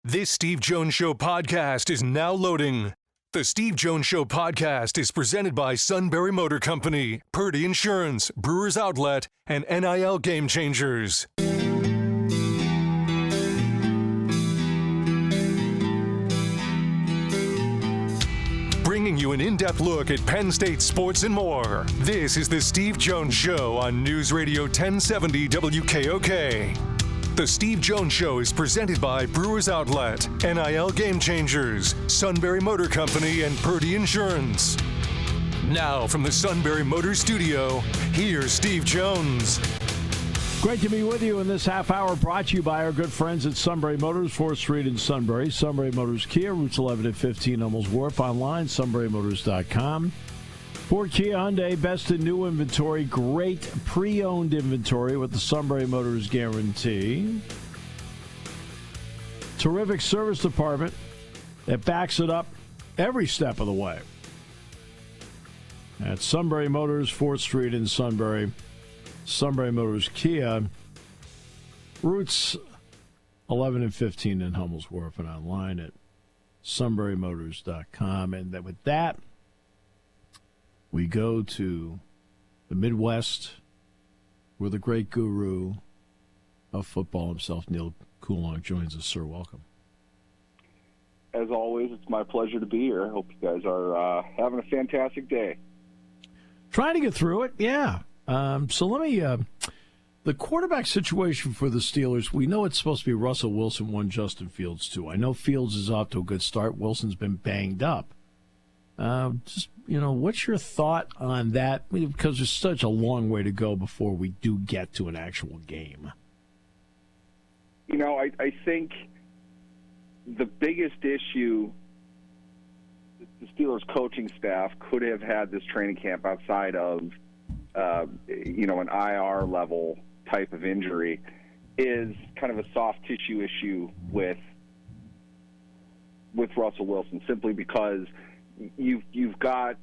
This Steve Jones Show podcast is now loading. The Steve Jones Show podcast is presented by Sunbury Motor Company, Purdy Insurance, Brewers Outlet, and NIL Game Changers. Bringing you an in-depth look at Penn State sports and more. This is the Steve Jones Show on News Radio 1070 WKOK. The Steve Jones Show is presented by Brewers Outlet, NIL Game Changers, Sunbury Motor Company, and Purdy Insurance. Now from the Sunbury Motor Studio, here's Steve Jones. Great to be with you in this half hour, brought to you by our good friends at Sunbury Motors, 4th Street in Sunbury. Sunbury Motors Kia, routes 11 and 15 Hummels Wharf, online, sunburymotors.com. Ford, Kia, Hyundai, best in new inventory, great pre-owned inventory with the Sunbury Motors guarantee. Terrific service department that backs it up every step of the way. At Sunbury Motors, 4th Street in Sunbury. Sunbury Motors Kia, routes 11 and 15 in Hummels Wharf, and online at sunburymotors.com. And with that, we go to the Midwest, where the great guru of football himself, Neal Coolong, joins us. Sir, welcome. As always, it's my pleasure to be here. I hope you guys are having a fantastic day. Trying to get through it, yeah. So let me, the quarterback situation for the Steelers, we know it's supposed to be Russell Wilson 1, Justin Fields 2. I know Fields is off to a good start. Wilson's been banged up. What's your thought on that? Because there's such a long way to go before we do get to an actual game. I think the biggest issue the Steelers coaching staff could have had this training camp outside of, an IR level type of injury is kind of a soft tissue issue with Russell Wilson, simply because you've got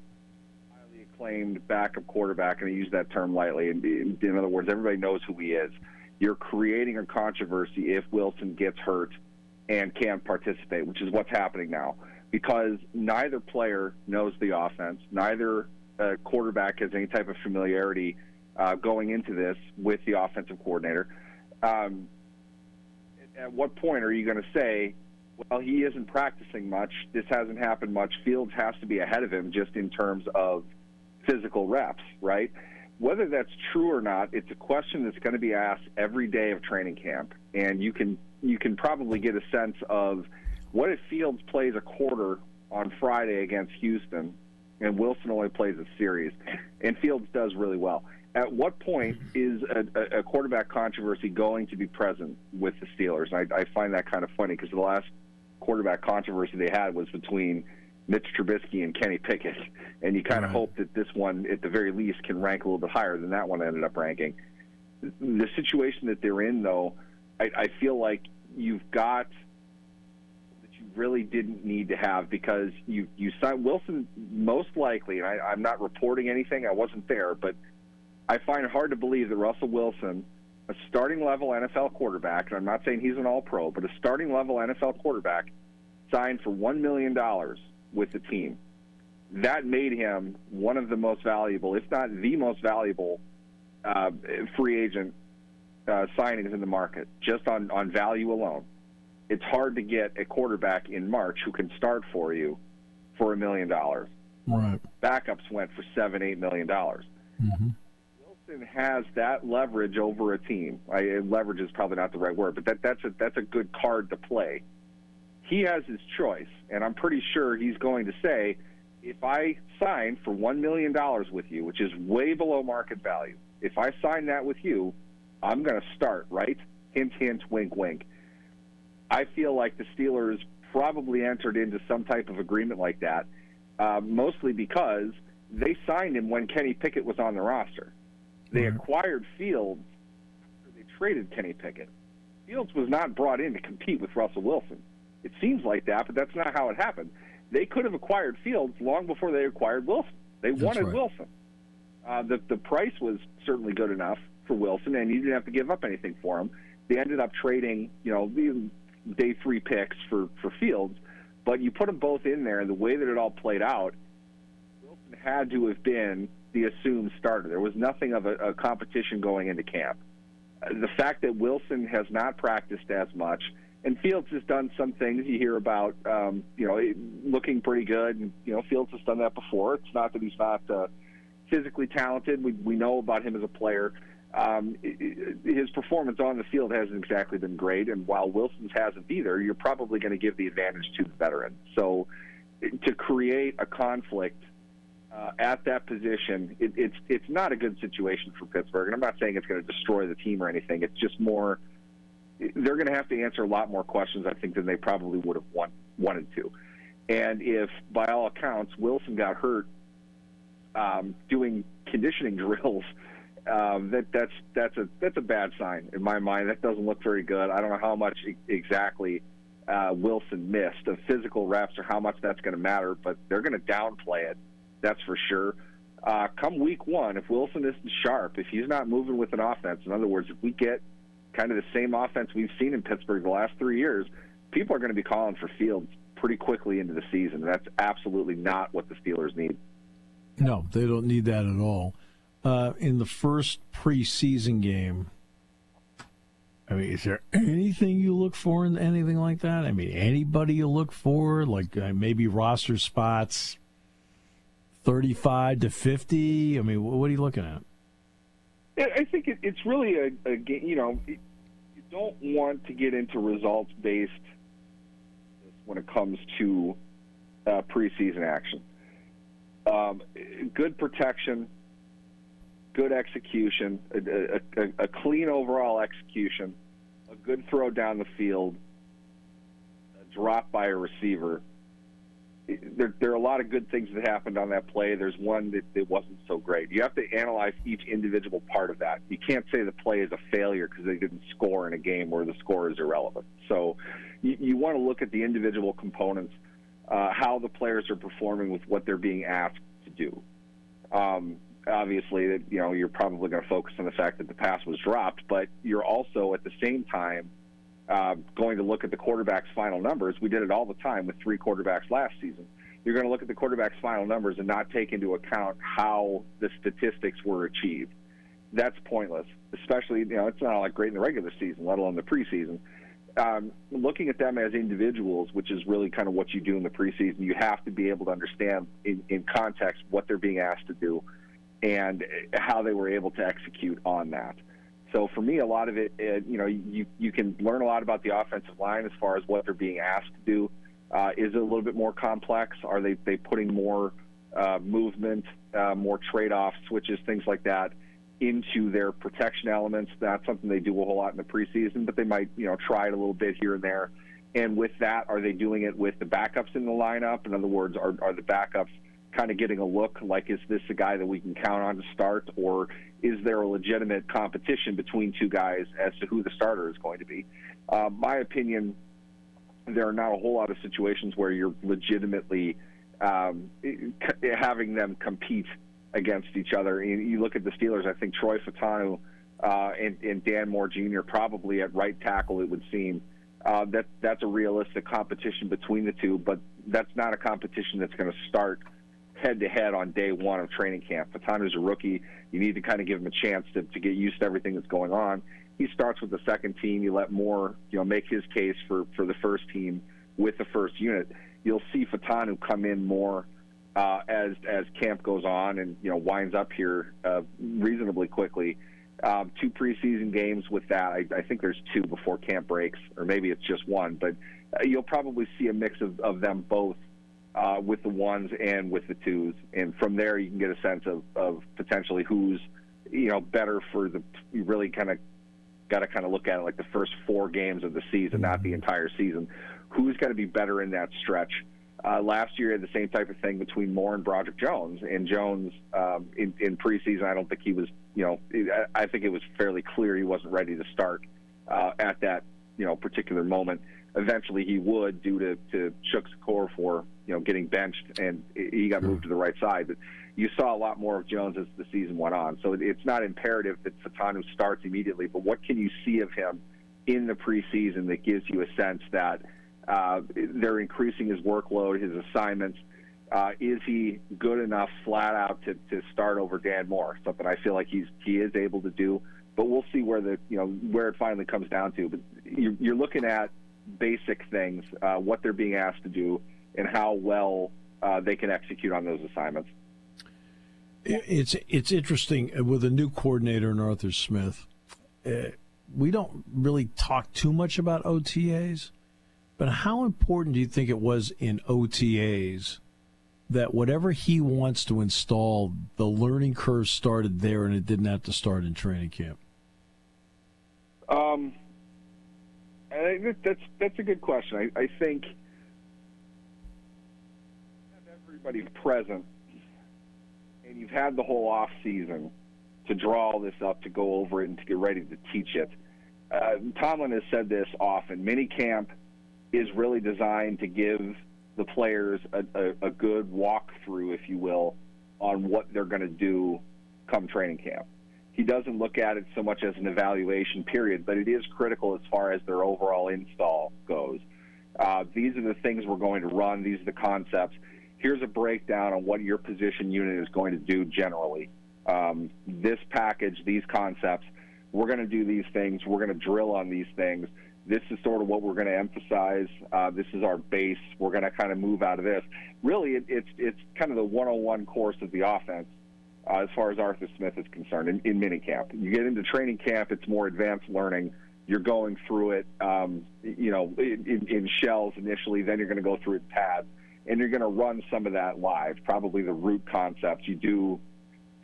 highly acclaimed backup quarterback, and I use that term lightly. In other words, everybody knows who he is. You're creating a controversy if Wilson gets hurt and can't participate, which is what's happening now, because neither player knows the offense, neither quarterback has any type of familiarity going into this with the offensive coordinator. At what point are you going to say, well, he isn't practicing much, this hasn't happened much, Fields has to be ahead of him just in terms of physical reps, right? Whether that's true or not, it's a question that's going to be asked every day of training camp, and you can probably get a sense of what if Fields plays a quarter on Friday against Houston and Wilson only plays a series, and Fields does really well. At what point is a quarterback controversy going to be present with the Steelers? I find that kind of funny, because the last quarterback controversy they had was between Mitch Trubisky and Kenny Pickett, and you kind of hope that this one, at the very least, can rank a little bit higher than that one ended up ranking. The situation that they're in, though, I feel like you've got that you really didn't need to have, because you signed Wilson most likely, and I'm not reporting anything, I wasn't there, but I find it hard to believe that Russell Wilson, a starting-level NFL quarterback, and I'm not saying he's an all-pro, but a starting-level NFL quarterback, signed for $1 million with the team. That made him one of the most valuable, if not the most valuable, free agent signings in the market, just on value alone. It's hard to get a quarterback in March who can start for you for $1 million. Right. Backups went for $7-8 million. Mm-hmm. Wilson has that leverage over a team. Leverage is probably not the right word, but that's a good card to play. He has his choice, and I'm pretty sure he's going to say, if I sign for $1 million with you, which is way below market value, if I sign that with you, I'm going to start, right? Hint, hint, wink, wink. I feel like the Steelers probably entered into some type of agreement like that, mostly because they signed him when Kenny Pickett was on the roster. They acquired Fields after they traded Kenny Pickett. Fields was not brought in to compete with Russell Wilson. It seems like that, but that's not how it happened. They could have acquired Fields long before they acquired Wilson. They wanted Wilson. The price was certainly good enough for Wilson, and you didn't have to give up anything for him. They ended up trading, day 3 picks for Fields, but you put them both in there, and the way that it all played out, Wilson had to have been the assumed starter. There was nothing of a competition going into camp. The fact that Wilson has not practiced as much, and Fields has done some things you hear about, looking pretty good. And, Fields has done that before. It's not that he's not physically talented. We know about him as a player. His performance on the field hasn't exactly been great, and while Wilson's hasn't either, you're probably going to give the advantage to the veteran. So to create a conflict at that position, it's not a good situation for Pittsburgh. And I'm not saying it's going to destroy the team or anything. It's just more they're going to have to answer a lot more questions, I think, than they probably would have wanted to. And if, by all accounts, Wilson got hurt doing conditioning drills, that's a bad sign in my mind. That doesn't look very good. I don't know how much exactly Wilson missed of physical reps or how much that's going to matter, but they're going to downplay it. That's for sure. Come week 1, if Wilson isn't sharp, if he's not moving with an offense, in other words, if we get kind of the same offense we've seen in Pittsburgh the last 3 years, people are going to be calling for Fields pretty quickly into the season. That's absolutely not what the Steelers need. No, they don't need that at all. In the first preseason game, I mean, is there anything you look for in anything like that? I mean, anybody you look for, like maybe roster spots 35 to 50? I mean, what are you looking at? I think it's really a game. You don't want to get into results-based when it comes to preseason action. Good protection, good execution, a clean overall execution, a good throw down the field, a drop by a receiver. There are a lot of good things that happened on that play. There's one that wasn't so great. You have to analyze each individual part of that. You can't say the play is a failure because they didn't score in a game where the score is irrelevant. So you want to look at the individual components, how the players are performing with what they're being asked to do. Obviously, that you're probably going to focus on the fact that the pass was dropped, but you're also at the same time going to look at the quarterback's final numbers. We did it all the time with 3 quarterbacks last season. You're going to look at the quarterback's final numbers and not take into account how the statistics were achieved. That's pointless, especially, it's not all that great in the regular season, let alone the preseason. Looking at them as individuals, which is really kind of what you do in the preseason, you have to be able to understand in context what they're being asked to do and how they were able to execute on that. So for me, a lot of it, you can learn a lot about the offensive line as far as what they're being asked to do. Is it a little bit more complex? Are they putting more movement, more trade-off switches, things like that, into their protection elements? That's something they do a whole lot in the preseason, but they might, try it a little bit here and there. And with that, are they doing it with the backups in the lineup? In other words, are the backups kind of getting a look like, is this a guy that we can count on to start, or is there a legitimate competition between 2 guys as to who the starter is going to be? My opinion, there are not a whole lot of situations where you're legitimately having them compete against each other. You look at the Steelers, I think Troy Fautanu and Dan Moore Jr. probably at right tackle, it would seem. That's a realistic competition between the two, but that's not a competition that's going to start head-to-head on day 1 of training camp. Fatanu's a rookie. You need to kind of give him a chance to get used to everything that's going on. He starts with the second team. You let Moore, make his case for the first team with the first unit. You'll see Fautanu come in more as camp goes on and, winds up here reasonably quickly. 2 preseason games with that. I think there's 2 before camp breaks, or maybe it's just 1. But you'll probably see a mix of them both with the 1s and with the 2s. And from there, you can get a sense of potentially who's, better for you really kind of got to kind of look at it like the first 4 games of the season, not the entire season. Who's going to be better in that stretch? Last year, had the same type of thing between Moore and Broderick Jones. And Jones, in preseason, I don't think he was, I think it was fairly clear he wasn't ready to start at that, particular moment. Eventually he would, due to Chuck Secor getting benched, and he got moved to the right side. But you saw a lot more of Jones as the season went on. So it's not imperative that Fautanu starts immediately, but what can you see of him in the preseason that gives you a sense that they're increasing his workload, his assignments. Is he good enough flat out to start over Dan Moore? Something I feel like he is able to do, but we'll see where where it finally comes down to. But you're looking at basic things, what they're being asked to do, and how well they can execute on those assignments. It's interesting with a new coordinator in Arthur Smith. We don't really talk too much about OTAs, but how important do you think it was in OTAs that whatever he wants to install, the learning curve started there and it didn't have to start in training camp? I think that's a good question. I think have everybody present, and you've had the whole off season to draw all this up, to go over it, and to get ready to teach it. Tomlin has said this often. Minicamp is really designed to give the players a good walkthrough, if you will, on what they're going to do come training camp. He doesn't look at it so much as an evaluation period, but it is critical as far as their overall install goes. These are the things we're going to run. These are the concepts. Here's a breakdown on what your position unit is going to do generally. This package, these concepts, we're going to do these things. We're going to drill on these things. This is sort of what we're going to emphasize. This is our base. We're going to kind of move out of this. Really, it's kind of the 101 course of the offense as far as Arthur Smith is concerned in minicamp. You get into training camp, it's more advanced learning. You're going through it, in shells initially. Then you're going to go through it in pads, and you're going to run some of that live, probably the root concepts. You do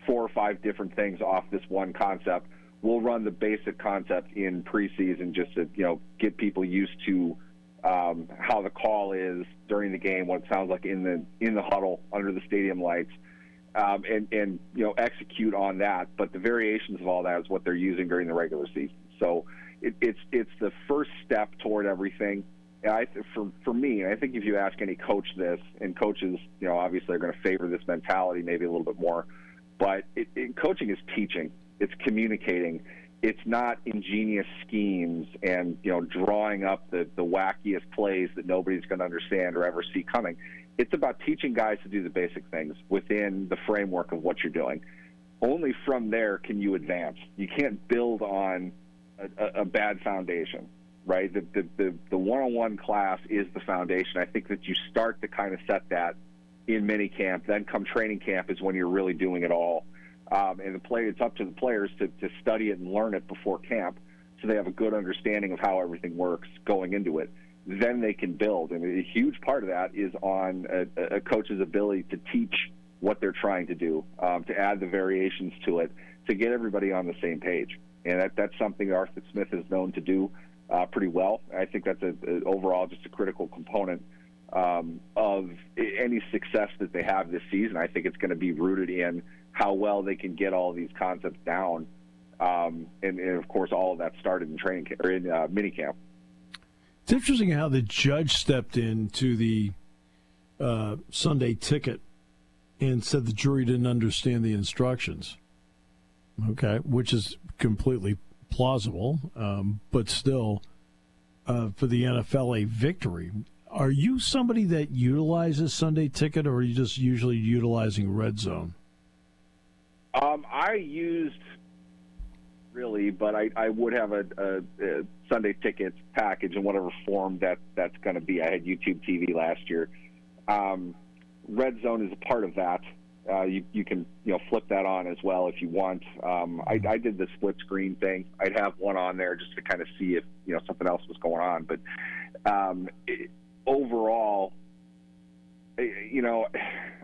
4 or 5 different things off this one concept. We'll run the basic concept in preseason just to, get people used to how the call is during the game, what it sounds like in the huddle under the stadium lights, and execute on that. But the variations of all that is what they're using during the regular season. So it's the first step toward everything. And for me, and I think if you ask any coach this, and coaches, obviously are going to favor this mentality maybe a little bit more, but coaching is teaching. It's communicating. It's not ingenious schemes and, drawing up the wackiest plays that nobody's going to understand or ever see coming. It's about teaching guys to do the basic things within the framework of what you're doing. Only from there can you advance. You can't build on a bad foundation, right? The one-on-one class is the foundation. I think that you start to kind of set that in minicamp. Then come training camp is when you're really doing it all. And it's up to the players to study it and learn it before camp, so they have a good understanding of how everything works going into it. Then they can build, and a huge part of that is on a coach's ability to teach what they're trying to do, to add the variations to it, to get everybody on the same page. And that's something Arthur Smith is known to do pretty well. I think that's overall just a critical component of any success that they have this season. I think it's going to be rooted in how well they can get all these concepts down, and of course all of that started in training camp, or in minicamp. It's interesting how the judge stepped into the Sunday ticket and said the jury didn't understand the instructions. Okay, which is completely plausible, but still, for the NFL, a victory. Are you somebody that utilizes Sunday ticket, or are you just usually utilizing Red Zone? I used really, but I would have a Sunday tickets package in whatever form that's going to be. I had YouTube TV last year. Red Zone is a part of that. You can flip that on as well if you want. I did the split screen thing. I'd have one on there just to kind of see if something else was going on. But overall,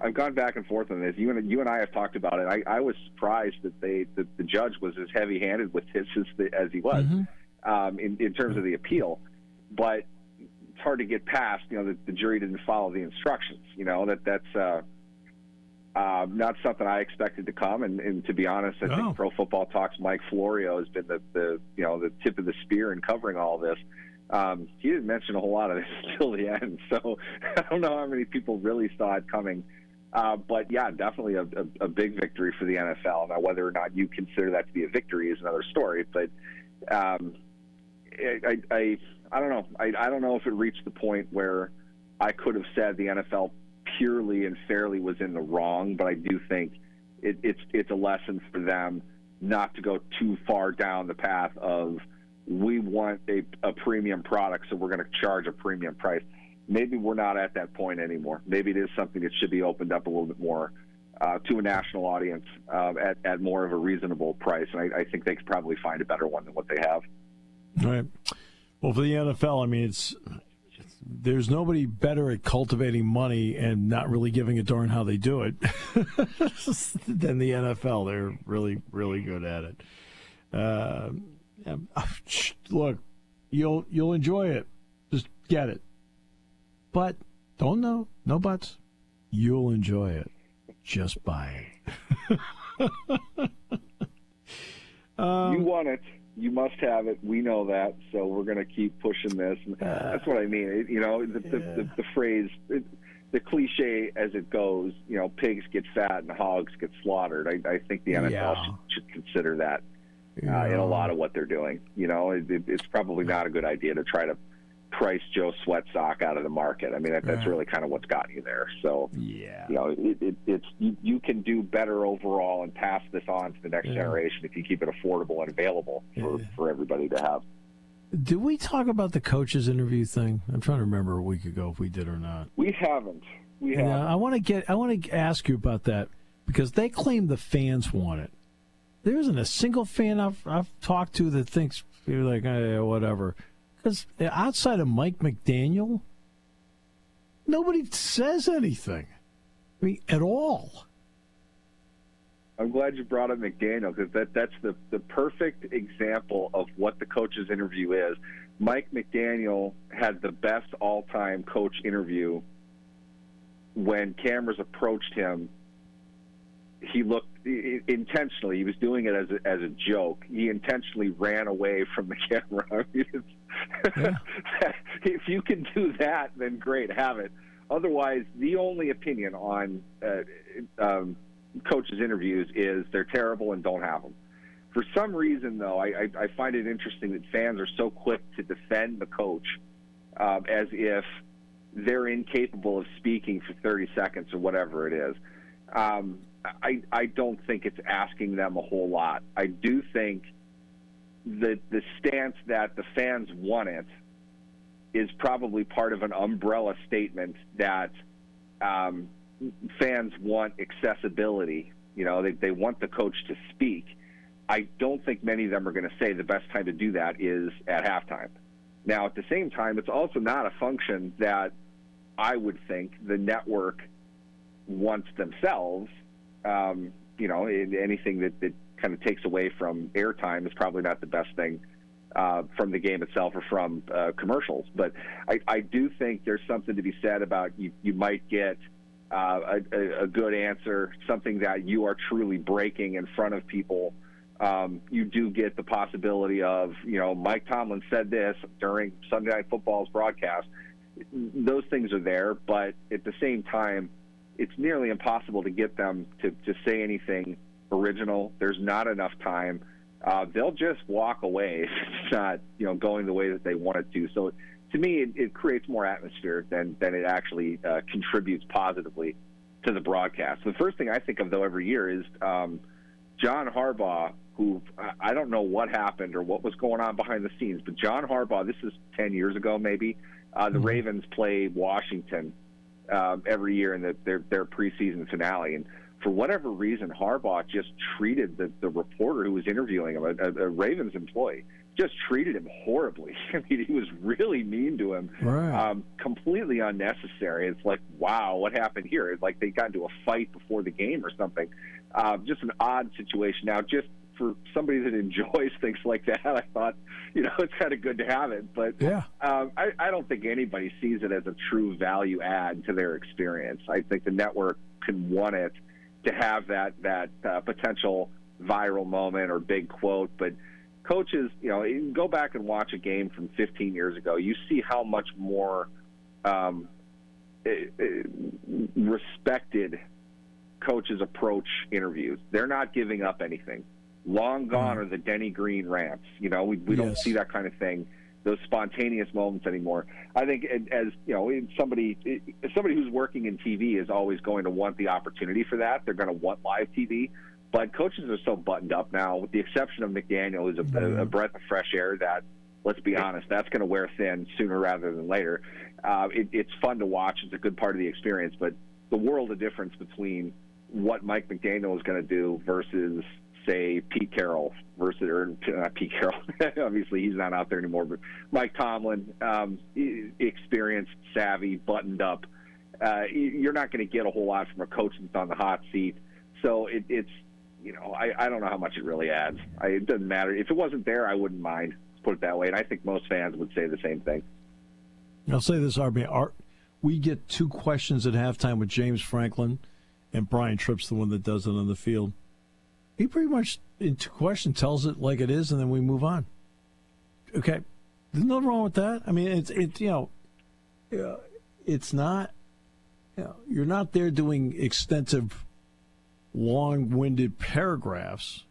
I've gone back and forth on this. You and I have talked about it. I was surprised that the judge was as heavy-handed with this as he was, in terms of the appeal. But it's hard to get past. The jury didn't follow the instructions. That's not something I expected to come. And to be honest, I think Pro Football Talk's Mike Florio has been the tip of the spear in covering all this. He didn't mention a whole lot of this till the end, so I don't know how many people really saw it coming. But yeah, definitely a big victory for the NFL. Now, whether or not you consider that to be a victory is another story. But I don't know. I don't know if it reached the point where I could have said the NFL purely and fairly was in the wrong, but I do think it's a lesson for them not to go too far down the path of we want a premium product, so we're going to charge a premium price. Maybe we're not at that point anymore. Maybe it is something that should be opened up a little bit more to a national audience at more of a reasonable price, and I think they could probably find a better one than what they have. All right. Well, for the NFL, I mean, there's nobody better at cultivating money and not really giving a darn how they do it than the NFL. They're really, really good at it. Look, you'll enjoy it. Just get it. But no buts. You'll enjoy it. Just buy it. You want it. You must have it. We know that, so we're going to keep pushing this. That's what I mean. The phrase, the cliche as it goes, pigs get fat and hogs get slaughtered. I think the NFL should consider that in a lot of what they're doing. It's probably not a good idea to try to price Joe Sweatsock out of the market. I mean, that's really kind of what's gotten you there. So, you can do better overall and pass this on to the next generation if you keep it affordable and available for everybody to have. Did we talk about the coaches interview thing? I'm trying to remember a week ago if we did or not. We haven't. I want to ask you about that because they claim the fans want it. There isn't a single fan I've talked to that thinks you're like, whatever. Because outside of Mike McDaniel, nobody says anything. I mean, at all. I'm glad you brought up McDaniel because that's the perfect example of what the coach's interview is. Mike McDaniel had the best all-time coach interview when cameras approached him. He looked intentionally. He was doing it as a joke. He intentionally ran away from the camera. I mean, if you can do that, then great, have it. Otherwise, the only opinion on coaches' interviews is they're terrible and don't have them. For some reason, though, I find it interesting that fans are so quick to defend the coach as if they're incapable of speaking for 30 seconds or whatever it is. I don't think it's asking them a whole lot. I do think that the stance that the fans want it is probably part of an umbrella statement that fans want accessibility. They want the coach to speak. I don't think many of them are going to say the best time to do that is at halftime. Now, at the same time, it's also not a function that I would think the network wants themselves. Anything that kind of takes away from airtime is probably not the best thing from the game itself or from commercials. But I do think there's something to be said about you might get a good answer, something that you are truly breaking in front of people. You do get the possibility of, Mike Tomlin said this during Sunday Night Football's broadcast. Those things are there, but at the same time, it's nearly impossible to get them to say anything original. There's not enough time. They'll just walk away if it's not, going the way that they want it to. So to me, it creates more atmosphere than it actually contributes positively to the broadcast. The first thing I think of, though, every year is John Harbaugh, who I don't know what happened or what was going on behind the scenes, but John Harbaugh, this is 10 years ago maybe, the Ravens play Washington every year in their preseason finale. And for whatever reason, Harbaugh just treated the reporter who was interviewing him, a Ravens employee, just treated him horribly. I mean, he was really mean to him, right. Completely unnecessary. It's like, wow, what happened here? It's like they got into a fight before the game or something. Just an odd situation. Now, just for somebody that enjoys things like that, I thought, it's kind of good to have it. But I don't think anybody sees it as a true value add to their experience. I think the network could want it to have that potential viral moment or big quote. But coaches, you can go back and watch a game from 15 years ago. You see how much more respected coaches approach interviews. They're not giving up anything. Long gone are the Denny Green rants. We don't see that kind of thing those spontaneous moments anymore. I think, as you know, somebody who's working in TV is always going to want the opportunity for that. They're going to want live TV, but coaches are so buttoned up now, with the exception of McDaniel, who's a breath of fresh air. That, let's be honest, that's going to wear thin sooner rather than later. It's fun to watch. It's a good part of the experience, but the world of difference between what Mike McDaniel is going to do versus, say, Pete Carroll or not Pete Carroll. Obviously, he's not out there anymore. But Mike Tomlin, experienced, savvy, buttoned up. You're not going to get a whole lot from a coach that's on the hot seat. So it's, you know, I don't know how much it really adds. It doesn't matter. If it wasn't there, I wouldn't mind. Let's put it that way. And I think most fans would say the same thing. I'll say this, RB. We get 2 questions at halftime with James Franklin, and Brian Tripp's the one that does it on the field. He pretty much, in 2 questions, tells it like it is, and then we move on. Okay, there's nothing wrong with that. I mean, it's not, you're not there doing extensive, long-winded paragraphs,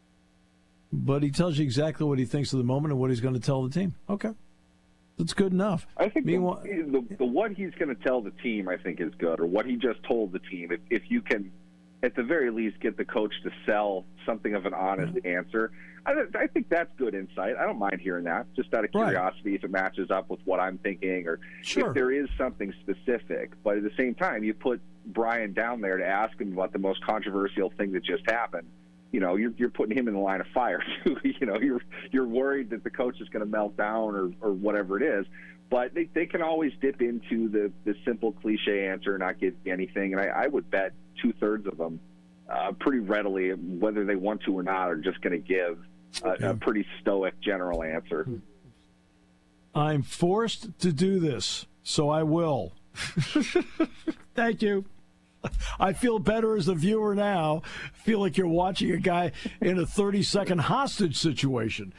but he tells you exactly what he thinks of the moment and what he's going to tell the team. Okay, that's good enough. I think the what he's going to tell the team, I think, is good, or what he just told the team. If you can, at the very least, get the coach to sell something of an honest answer, I think that's good insight. I don't mind hearing that, just out of curiosity, if it matches up with what I'm thinking, or if there is something specific. But at the same time, you put Brian down there to ask him about the most controversial thing that just happened. You know, you're putting him in the line of fire too. You know, you're worried that the coach is going to melt down or whatever it is. But they can always dip into the simple cliche answer and not get anything. And I would bet 2/3 of them pretty readily, whether they want to or not, are just going to give a pretty stoic general answer. I'm forced to do this, so I will. Thank you. I feel better as a viewer now. I feel like you're watching a guy in a 30-second hostage situation.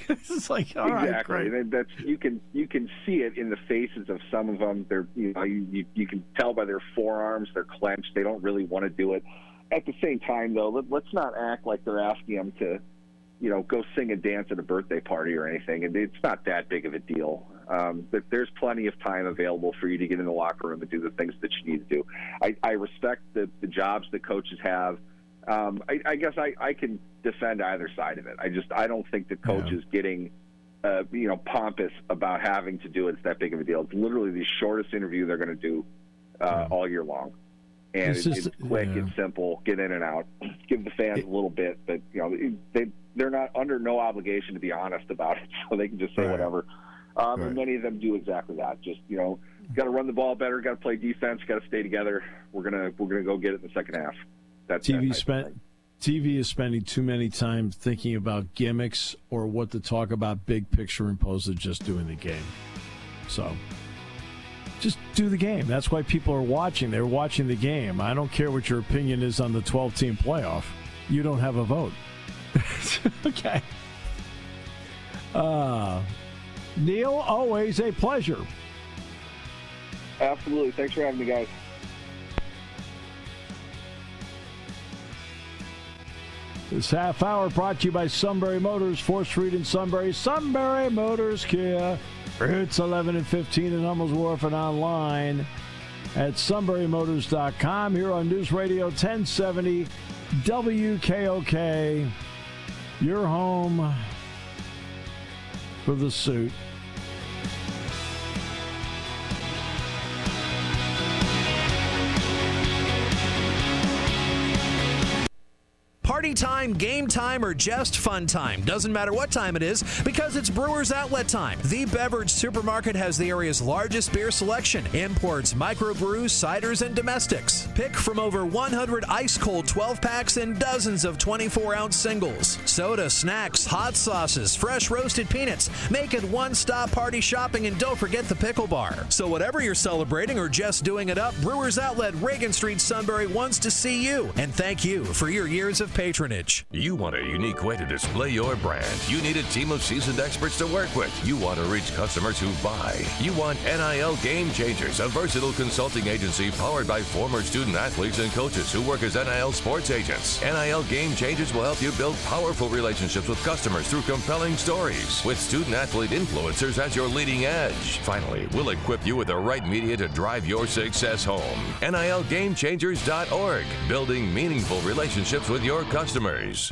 It's like, all right, great. That's you can see it in the faces of some of them. They're you can tell by their forearms, they're clenched. They don't really want to do it. At the same time, though, let's not act like they're asking them to, go sing and dance at a birthday party or anything. And it's not that big of a deal. But there's plenty of time available for you to get in the locker room and do the things that you need to do. I respect the jobs that coaches have. I guess I can defend either side of it. I don't think the coach is getting, pompous about having to do it. It's that big of a deal. It's literally the shortest interview they're going to do all year long. And it's quick, it's simple, get in and out, give the fans a little bit, but they're not under no obligation to be honest about it, so they can just say whatever. And many of them do exactly that. Just got to run the ball better, got to play defense, got to stay together. We're gonna go get it in the second half. That's TV is spending too many time thinking about gimmicks or what to talk about big picture opposed to just doing the game. So just do the game. That's why people are watching. They're watching the game. I don't care what your opinion is on the 12-team playoff. You don't have a vote. Okay. Neal, always a pleasure. Absolutely. Thanks for having me, guys. This half hour brought to you by Sunbury Motors, 4th Street in Sunbury. Sunbury Motors Kia. It's 11 and 15 in Hummels Wharf and online at sunburymotors.com. Here on News Radio 1070 WKOK. Your home for the suit. Party time, game time, or just fun time. Doesn't matter what time it is because it's Brewers Outlet time. The Beverage Supermarket has the area's largest beer selection. Imports, microbrews, ciders, and domestics. Pick from over 100 ice-cold 12-packs and dozens of 24-ounce singles. Soda, snacks, hot sauces, fresh roasted peanuts. Make it one-stop party shopping, and don't forget the pickle bar. So whatever you're celebrating or just doing it up, Brewers Outlet, Reagan Street, Sunbury wants to see you and thank you for your years of patience. patronage. You want a unique way to display your brand. You need a team of seasoned experts to work with. You want to reach customers who buy. You want NIL Game Changers, a versatile consulting agency powered by former student athletes and coaches who work as NIL sports agents. NIL Game Changers will help you build powerful relationships with customers through compelling stories, with student athlete influencers as your leading edge. Finally, we'll equip you with the right media to drive your success home. NILGameChangers.org, building meaningful relationships with your customers.